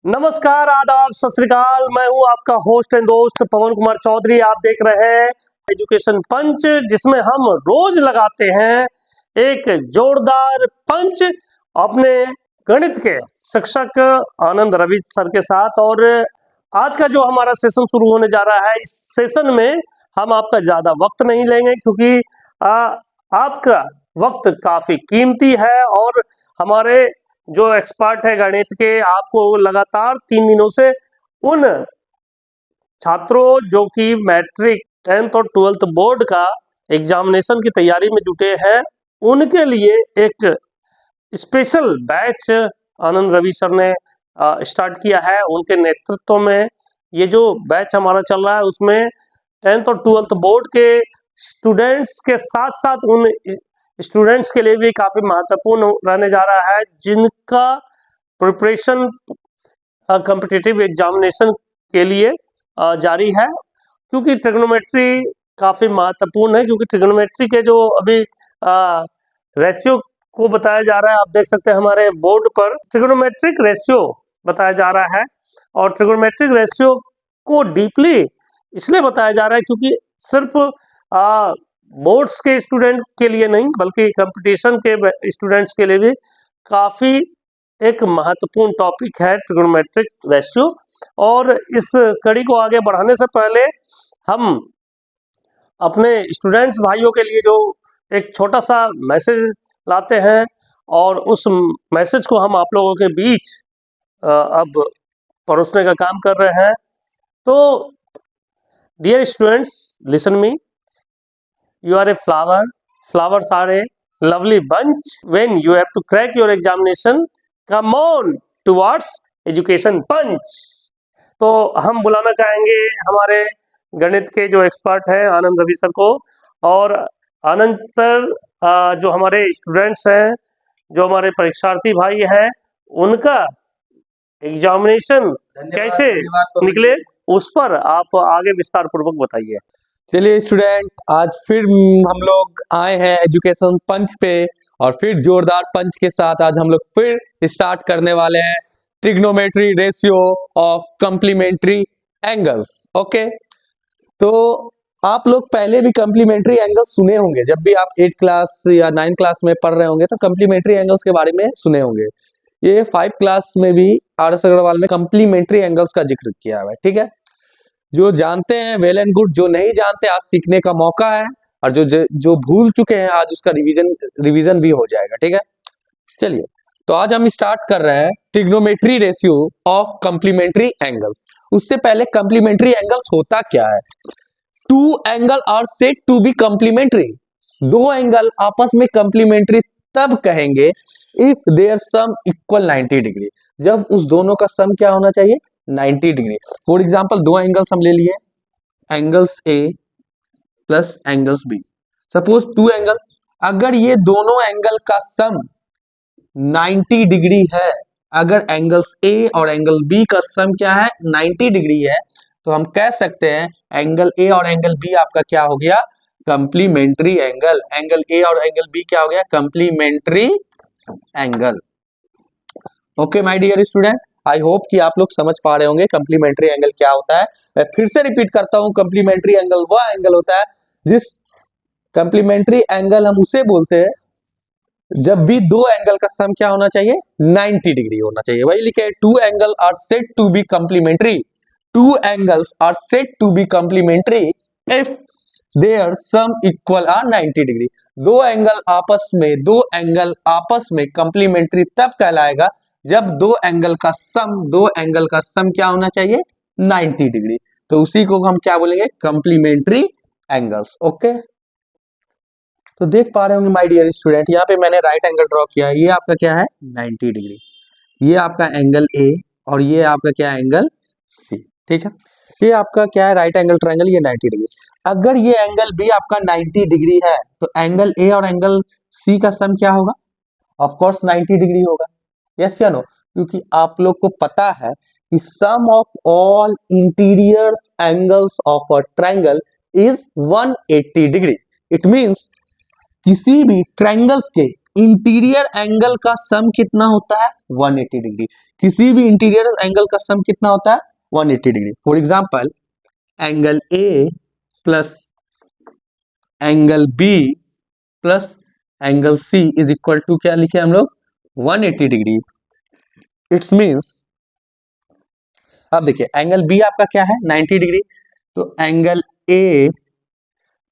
नमस्कार, आदाब, सत श्री अकाल। मैं हूं आपका होस्ट एंड दोस्त पवन कुमार चौधरी। आप देख रहे हैं एजुकेशन पंच, जिसमें हम रोज लगाते हैं एक जोरदार पंच अपने गणित के शिक्षक आनंद रवि सर के साथ। और आज का जो हमारा सेशन शुरू होने जा रहा है, इस सेशन में हम आपका ज्यादा वक्त नहीं लेंगे, क्योंकि आपका वक्त काफी कीमती है। और हमारे जो एक्सपर्ट है गणित के, आपको लगातार 3 दिनों से उन छात्रों जो कि मैट्रिक 10th और 12th बोर्ड का एग्जामिनेशन की तैयारी में जुटे हैं, उनके लिए एक स्पेशल बैच आनंद रवि सर ने स्टार्ट किया है। उनके नेतृत्व में ये जो बैच हमारा चल रहा है, उसमें 10th और 12th बोर्ड के स्टूडेंट्स के साथ साथ उन स्टूडेंट्स के लिए भी काफी महत्वपूर्ण रहने जा रहा है, जिनका प्रिपरेशन कॉम्पिटिटिव एग्जामिनेशन के लिए जारी है। क्योंकि ट्रिग्नोमेट्री काफी महत्वपूर्ण है, क्योंकि ट्रिग्नोमेट्री के जो अभी रेशियो को बताया जा रहा है, आप देख सकते हैं हमारे बोर्ड पर ट्रिग्नोमेट्रिक रेशियो बताया जा रहा है। और ट्रिग्नोमेट्रिक रेशियो को डीपली इसलिए बताया जा रहा है क्योंकि सिर्फ बोर्ड्स के स्टूडेंट के लिए नहीं, बल्कि कंपटीशन के स्टूडेंट्स के लिए भी काफी एक महत्वपूर्ण टॉपिक है ट्रिग्नोमेट्रिक रेशियो। और इस कड़ी को आगे बढ़ाने से पहले हम अपने स्टूडेंट्स भाइयों के लिए जो एक छोटा सा मैसेज लाते हैं, और उस मैसेज को हम आप लोगों के बीच अब परोसने का काम कर रहे हैं। तो dear students, listen me. You are a flower. Flowers are a lovely bunch. When you have to crack your examination, come on towards education punch. तो हम बुलाना चाहेंगे हमारे गणित के जो एक्सपर्ट हैं आनंद रवि सर को। और आनंद सर, जो हमारे स्टूडेंट्स हैं, जो हमारे परीक्षार्थी भाई हैं, उनका एग्जामिनेशन कैसे निकले, उस पर आप आगे विस्तार पूर्वक बताइए। चलिए स्टूडेंट, आज फिर हम लोग आए हैं एजुकेशन पंच पे, और फिर जोरदार पंच के साथ आज हम लोग फिर स्टार्ट करने वाले हैं trigonometry ratio of complementary angles. Okay, तो आप लोग पहले भी कम्प्लीमेंट्री एंगल्स सुने होंगे। जब भी आप 8th क्लास या 9th क्लास में पढ़ रहे होंगे तो कम्प्लीमेंट्री एंगल्स के बारे में सुने होंगे। ये 5th क्लास में भी आर.एस. अग्रवाल में कम्प्लीमेंट्री एंगल्स का जिक्र किया हुआ है। ठीक है, जो जानते हैं वेल एंड गुड, जो नहीं जानते आज सीखने का मौका है, और जो भूल चुके हैं आज उसका रिवीजन भी हो जाएगा। ठीक है, चलिए तो आज हम स्टार्ट कर रहे हैं trigonometry ratio of complementary angles. उससे पहले कम्प्लीमेंट्री एंगल्स होता क्या है? Two angle are said to be complementary. दो एंगल आपस में कम्प्लीमेंट्री तब कहेंगे if their sum equal 90 degree. जब उस दोनों का सम क्या होना चाहिए? 90 डिग्री। फॉर एग्जाम्पल, दो एंगल्स हम ले लिए, angles A plus angles B. Suppose two angle, अगर ये दोनों एंगल का सम 90 डिग्री है, अगर एंगल्स ए और एंगल बी का सम क्या है? 90 डिग्री है, तो हम कह सकते हैं एंगल ए और एंगल बी आपका क्या हो गया? Complementary angle. एंगल ए और एंगल बी क्या हो गया? Complementary angle. Okay my dear student, I hope कि आप लोग समझ पा रहे होंगे कम्प्लीमेंट्री एंगल क्या होता है। मैं फिर से रिपीट करता हूं, कम्प्लीमेंट्री एंगल वह एंगल होता है जिस कम्प्लीमेंट्री एंगल हम उसे बोलते हैं जब भी दो एंगल का सम क्या होना चाहिए? 90 डिग्री होना चाहिए। वही लिखे, two angle are said to be complementary. Two angles are said to be complementary if their sum equal are 90 degree. दो एंगल आपस में कम्प्लीमेंट्री तब कहलाएगा जब दो एंगल का सम क्या होना चाहिए? 90 डिग्री। तो उसी को हम क्या बोलेंगे? Complementary angles. ओके, तो देख पा रहे होंगे माय डियर स्टूडेंट, यहाँ पे मैंने राइट एंगल ड्रॉ किया है। ये आपका क्या है? 90 डिग्री। ये आपका एंगल ए, और ये आपका क्या है? Angle C. ठीक है, ये आपका क्या है? राइट एंगल ट्रायंगल, ये 90 डिग्री। अगर ये एंगल बी आपका 90 डिग्री है, तो एंगल ए और एंगल सी का सम क्या होगा? ऑफ कोर्स 90 डिग्री होगा। यस या नो? क्योंकि आप लोग को पता है कि sum of all interior angles of a triangle is 180 degree. It means किसी भी ट्रायंगल्स के इंटीरियर एंगल का सम कितना होता है 180 डिग्री। किसी भी इंटीरियर एंगल का सम कितना होता है 180 degree. For example angle A plus angle B plus angle C is equal to क्या लिखे हम लोग 180 डिग्री। इट्स मीन्स अब देखिए एंगल बी आपका क्या है 90 डिग्री, तो angle A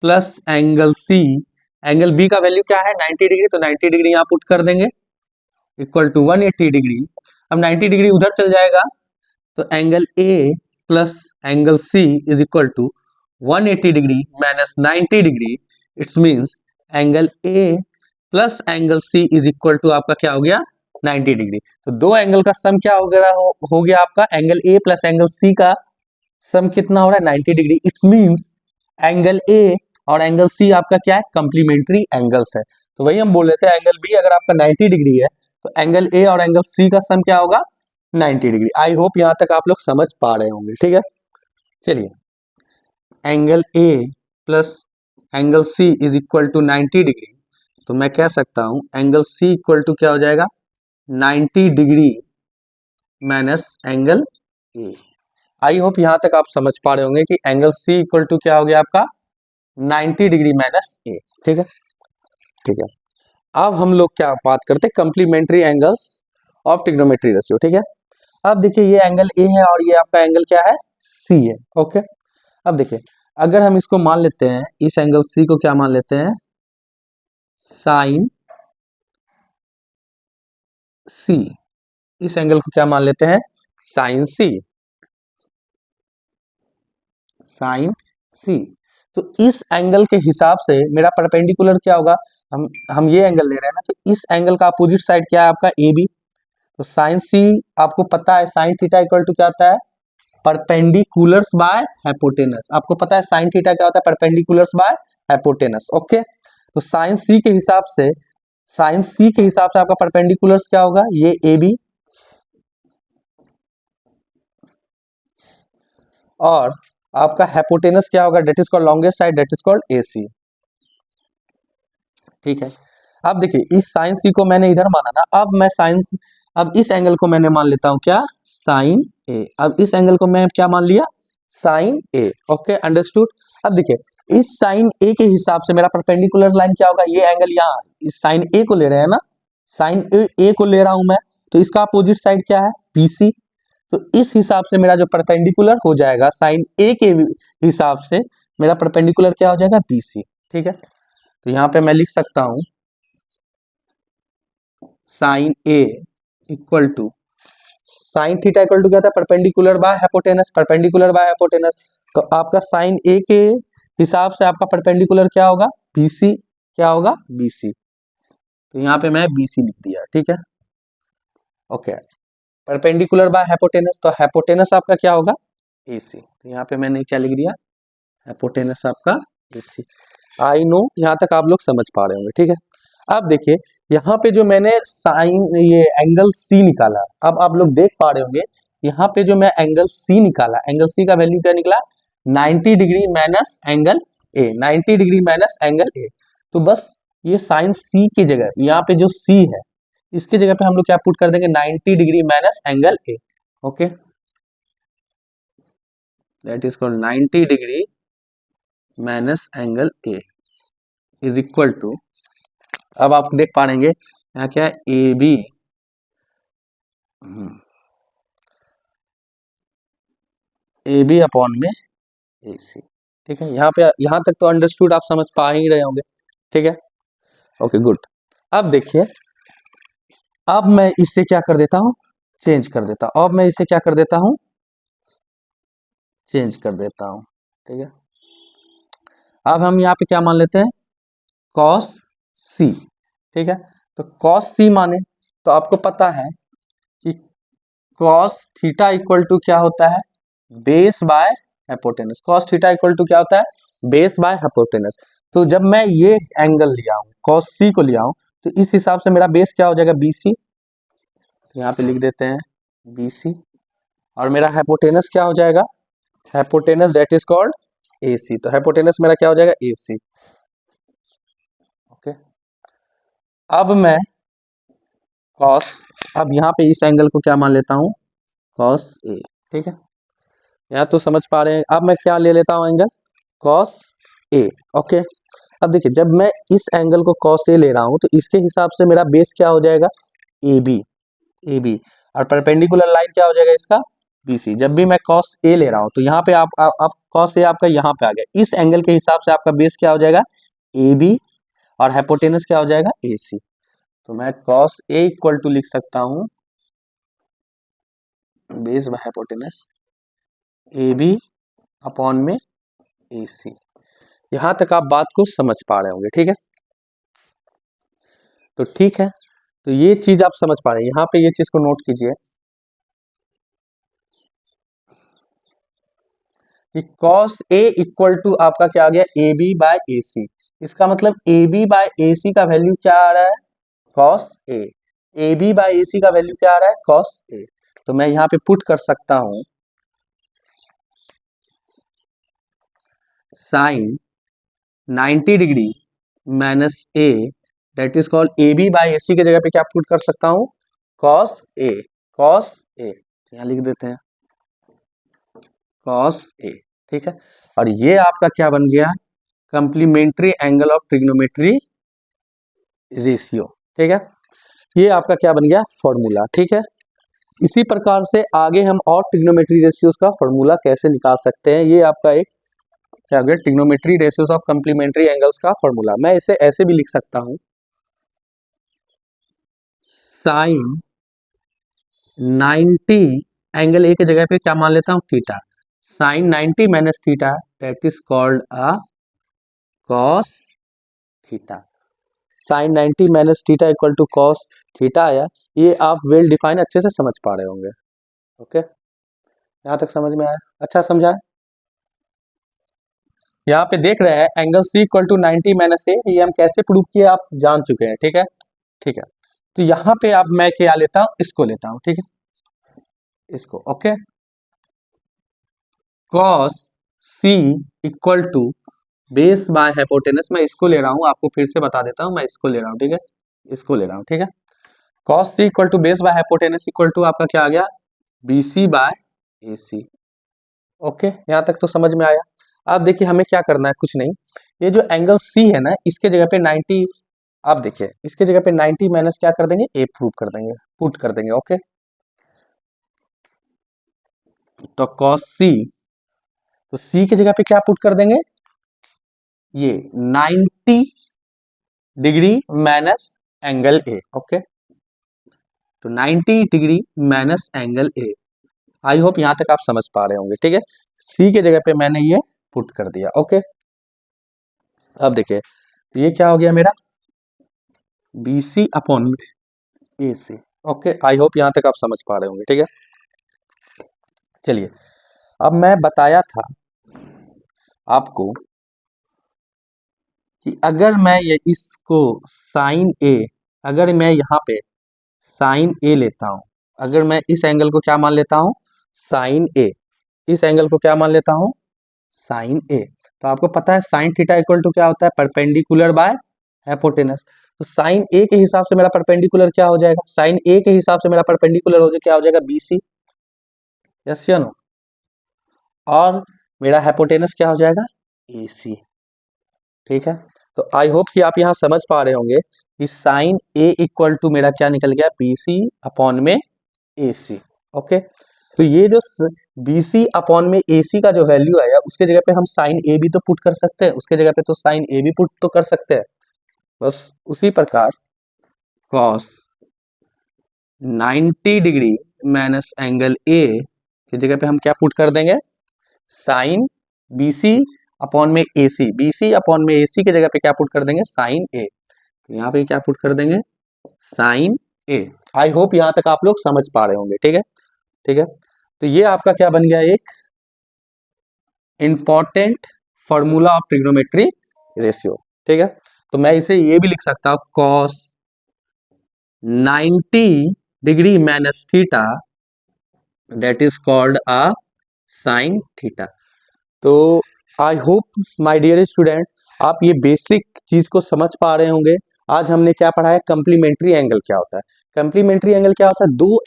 plus angle C, angle B का वैल्यू क्या है 90 डिग्री, तो 90 डिग्री यहाँ पुट कर देंगे इक्वल टू 180 डिग्री। अब 90 डिग्री उधर चल जाएगा तो angle A plus angle C is equal to 180 degree minus 90 degree. It's means angle A plus angle C is equal to आपका क्या हो गया 90 डिग्री। तो दो एंगल का सम क्या हो गया आपका angle A plus angle C का सम कितना हो रहा है 90 degree. It's means angle A और एंगल सी आपका क्या है कंप्लीमेंट्री एंगल्स है। तो वही हम बोल रहे थे एंगल बी अगर आपका 90 डिग्री है तो एंगल ए और एंगल सी का सम क्या होगा 90 डिग्री। आई होप यहां तक आप लोग समझ पा रहे होंगे, ठीक है। चलिए angle A plus angle C is equal to 90 degree, तो मैं कह सकता हूं एंगल सी इक्वल टू क्या हो जाएगा 90 डिग्री माइनस एंगल ए। आई होप यहां तक आप समझ पा रहे होंगे कि एंगल सी इक्वल टू क्या हो गया आपका 90 डिग्री माइनस ए, ठीक है। ठीक है, अब हम लोग क्या बात करते हैं complementary angles of trigonometry ratio, ठीक है। अब देखिए ये एंगल ए है और ये आपका एंगल क्या है सी है, ओके। अब देखिए अगर हम इसको मान लेते हैं इस एंगल सी को क्या मान लेते हैं साइन सी, इस एंगल को क्या मान लेते हैं साइन सी, साइन सी। तो इस एंगल के हिसाब से मेरा परपेंडिकुलर क्या होगा, हम ये एंगल ले रहे हैं ना, तो इस एंगल का अपोजिट साइड क्या है आपका ए बी। तो साइन सी आपको पता है साइन थीटा इक्वल टू क्या होता है परपेंडिकुलर्स बाय हाइपोटेनस। आपको पता है साइन थीटा क्या होता है परपेंडिकुलर्स बाय हाइपोटेनस, ओके। तो साइन सी के हिसाब से आपका परपेंडिकुलर्स क्या होगा ये ए बी और आपका हाइपोटेनस क्या होगा that is called longest side that is called A C, ठीक है। अब देखिए इस साइन सी को मैंने इधर माना ना, अब इस एंगल को मैंने मान लेता हूं क्या साइन ए। अब इस एंगल को मैं क्या मान लिया साइन ए, ओके अंडरस्टूड। अब देखिए इस साइन ए के हिसाब से मेरा परपेंडिकुलर लाइन क्या होगा ये एंगल यहाँ इस साइन ए को ले रहे हैं ना, साइन ए को ले रहा हूं मैं, तो इसका अपोजिट साइड क्या है बीसी। तो इस हिसाब से मेरा जो परपेंडिकुलर हो जाएगा साइन ए के हिसाब से मेरा परपेंडिकुलर क्या हो जाएगा बीसी, ठीक है। तो यहाँ पे मैं लिख सकता हूं sine A equal to sine theta equal to क्या था perpendicular by hypotenuse, perpendicular by hypotenuse. तो आपका साइन ए के हिसाब से आपका परपेंडिकुलर क्या होगा बीसी, क्या होगा बीसी। तो यहाँ पे मैं बीसी लिख दिया, ठीक है, ओके। परपेंडिकुलर बाय हाइपोटेनस, तो हाइपोटेनस आपका क्या होगा एसी। तो यहाँ पे मैंने क्या लिख दिया हाइपोटेनस आपका एसी। आई नो यहाँ तक आप लोग समझ पा रहे होंगे, ठीक है। अब देखिए यहाँ पे जो मैंने साइन ये एंगल सी निकाला, अब आप लोग देख पा रहे होंगे यहाँ पे जो मैं एंगल सी निकाला, एंगल सी का वैल्यू क्या निकला 90 डिग्री माइनस एंगल ए, 90 डिग्री माइनस एंगल ए। तो बस ये साइन सी की जगह यहाँ पे जो सी है इसकी जगह पे हम लोग क्या पुट कर देंगे 90 degree minus angle A, okay. That is called 90 degree minus angle A is equal to, अब आप देख पा रहेंगे यहाँ क्या है ए बी अपॉन में ए सी, ठीक है। यहाँ पे यहाँ तक तो अंडरस्टूड आप समझ पा ही रहे होंगे, ठीक है, ओके गुड। अब देखिए अब मैं इससे क्या कर देता हूँ चेंज कर देता हूँ, अब मैं इसे क्या कर देता हूँ चेंज कर देता हूँ, ठीक है। अब हम यहाँ पे क्या मान लेते हैं कॉस सी, ठीक है। तो कॉस सी माने तो आपको पता है कि कॉस थीटा इक्वल टू क्या होता है base by hypotenuse, cos theta equal to क्या होता है बेस बाय हाइपोटेनस। तो जब मैं ये एंगल लिया हूं कॉस सी को लिया हूं तो इस हिसाब से मेरा बेस क्या हो जाएगा बीसी, तो यहाँ पे लिख देते हैं बीसी और मेरा हाइपोटेनस क्या हो जाएगा hypotenuse that is called AC. तो हाइपोटेनस मेरा क्या हो जाएगा एसी, ओके। अब मैं कॉस, अब यहाँ पे इस एंगल को क्या मान लेता हूँ, कॉस ए। ठीक है, यहाँ तो समझ पा रहे हैं। अब मैं क्या ले लेता हूँ एंगल, कॉस ए। ओके, अब देखिए जब मैं इस एंगल को कॉस ए ले रहा हूँ तो इसके हिसाब से मेरा बेस क्या हो जाएगा, ए बी, ए बी, और परपेंडिकुलर लाइन क्या हो जाएगा इसका, बी सी। जब भी मैं कॉस ए ले रहा हूँ तो यहाँ पे आप कॉस ए आपका यहाँ पे आ गया, इस एंगल के हिसाब से आपका बेस क्या हो जाएगा, ए बी, और हाइपोटेनस क्या हो जाएगा, ए सी। तो मैं कॉस ए इक्वल टू लिख सकता हूँ base by hypotenuse A B upon में ए सी। यहां तक आप बात को समझ पा रहे होंगे। ठीक है, तो ठीक है, तो ये चीज आप समझ पा रहे हैं, यहाँ पे ये चीज को नोट कीजिए कि cos A इक्वल टू आपका क्या आ गया, ए बी बाय ए सी। इसका मतलब ए बी बाय ए सी का वैल्यू क्या आ रहा है, cos A। A B by A C का वैल्यू क्या आ रहा है, cos A। तो मैं यहाँ पे पुट कर सकता हूं sine 90 degree minus A, that is called A B by A C के जगह पे क्या पुट कर सकता हूं, cos A, cos A। यहाँ लिख देते हैं cos A। ठीक है, और ये आपका क्या बन गया, complementary angle of trigonometry ratio. ठीक है, ये आपका क्या बन गया, फॉर्मूला। ठीक है, इसी प्रकार से आगे हम और ट्रिग्नोमेट्री रेशियोज का फॉर्मूला कैसे निकाल सकते हैं, ये आपका एक क्या हो गया, trigonometry ratios of complementary angles का फॉर्मूला। मैं इसे ऐसे भी लिख सकता हूं, साइन 90, एंगल ए की जगह पे क्या मान लेता हूं, theta. Sine 90 minus theta that is called uh cos theta. Sine 90 minus theta equal to cos theta आया। ये आप वेल डिफाइन अच्छे से समझ पा रहे होंगे। ओके, यहाँ तक समझ में आया, अच्छा समझा। यहाँ पे देख रहे हैं angle C equal to 90 minus A, ये हम कैसे प्रूव किए आप जान चुके हैं। ठीक है, ठीक है, तो यहाँ पे अब मैं क्या लेता हूँ, इसको लेता हूँ। ठीक है, इसको okay, cos C equal to base by hypotenuse, मैं इसको ले रहा हूँ, आपको फिर से बता देता हूँ, मैं इसको ले रहा हूँ। ठीक है, इसको ले रहा हूँ। ठीक है, cos C equal to base by hypotenuse equal to आपका क्या आ गया, B C by A C. Okay, यहाँ तक तो समझ में आया। अब देखिए हमें क्या करना है, कुछ नहीं, ये जो एंगल सी है ना, इसके जगह पे 90, आप देखिए इसके जगह पे 90 माइनस क्या कर देंगे, ए प्रूव कर देंगे, पुट कर देंगे। ओके, तो कॉस सी, तो सी की जगह पे क्या पुट कर देंगे, ये 90 degree minus angle A. Okay, तो 90 डिग्री माइनस एंगल ए। आई होप यहां तक आप समझ पा रहे होंगे। ठीक है, सी के जगह पे मैंने ये पुट कर दिया। ओके, अब देखिए तो ये क्या हो गया मेरा, B C upon A C. Okay, I hope यहां तक आप समझ पा रहे होंगे। ठीक है, चलिए अब मैं बताया था आपको कि अगर मैं ये इसको साइन ए, अगर मैं यहाँ पे साइन ए लेता हूं, अगर मैं इस एंगल को क्या मान लेता हूं, साइन ए, इस एंगल को क्या मान लेता हूं, साइन ए, तो आपको पता है साइन थीटा इक्वल टू क्या होता है, परपेंडिकुलर बाय हाइपोटेनस। तो साइन ए के हिसाब से मेरा परपेंडिकुलर क्या हो जाएगा, साइन ए के हिसाब से मेरा परपेंडिकुलर हो जाए क्या हो जाएगा, बी सी। यस या नो, और मेरा हाइपोटेनस क्या हो जाएगा, ए सी। ठीक है, तो आई होप कि आप यहाँ समझ पा रहे होंगे कि साइन ए इक्वल टू मेरा क्या निकल गया, बी सी अपॉन में ए सी। ओके, तो ये जो बी सी अपॉन में ए सी का जो वैल्यू आया, उसके जगह पे हम साइन ए भी तो पुट कर सकते हैं, उसके जगह पे तो साइन ए भी पुट तो कर सकते हैं। बस उसी प्रकार कॉस 90 डिग्री माइनस एंगल ए की जगह पे हम क्या पुट कर देंगे, साइन बी सी अपॉन में A C, B C upon में ए सी की जगह पे क्या पुट कर देंगे, साइन ए। तो यहाँ पे क्या पुट कर देंगे, साइन ए। आई होप यहाँ तक आप लोग समझ पा रहे होंगे। ठीक है, ठीक है, तो ये आपका क्या बन गया, एक important formula of trigonometry ratio. ठीक है, तो मैं इसे ये भी लिख सकता हूं, cos 90 degree minus theta that is called a sine theta. तो I hope my dear student आप ये बेसिक चीज को समझ पा रहे होंगे। आज हमने क्या पढ़ा है, कंप्लीमेंट्री एंगल क्या होता है। कंप्लीमेंट्री एंगल क्या होता है, दो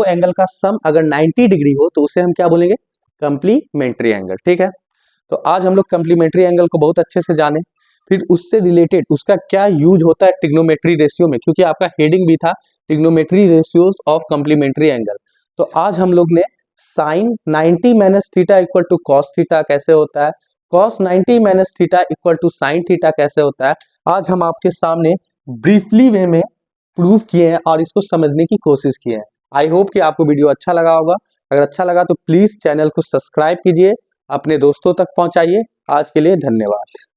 एंगल का सम अगर 90 डिग्री हो तो उसे हम क्या बोलेंगे, कंप्लीमेंट्री एंगल। ठीक है, तो आज हम लोग कंप्लीमेंट्री एंगल को बहुत अच्छे से जाने, फिर उससे रिलेटेड उसका क्या यूज होता है ट्रिग्नोमेट्री रेशियो में, क्योंकि आपका हेडिंग भी था trigonometry ratios of complementary angle. तो आज हम लोग ने sine 90 minus theta equal to cos theta कैसे होता है, cos 90 minus theta equal to sine theta कैसे होता है, आज हम आपके सामने ब्रीफली वे में प्रूव किए हैं और इसको समझने की कोशिश की है। आई होप कि आपको वीडियो अच्छा लगा होगा। अगर अच्छा लगा तो प्लीज चैनल को सब्सक्राइब कीजिए, अपने दोस्तों तक पहुंचाइए। आज के लिए धन्यवाद।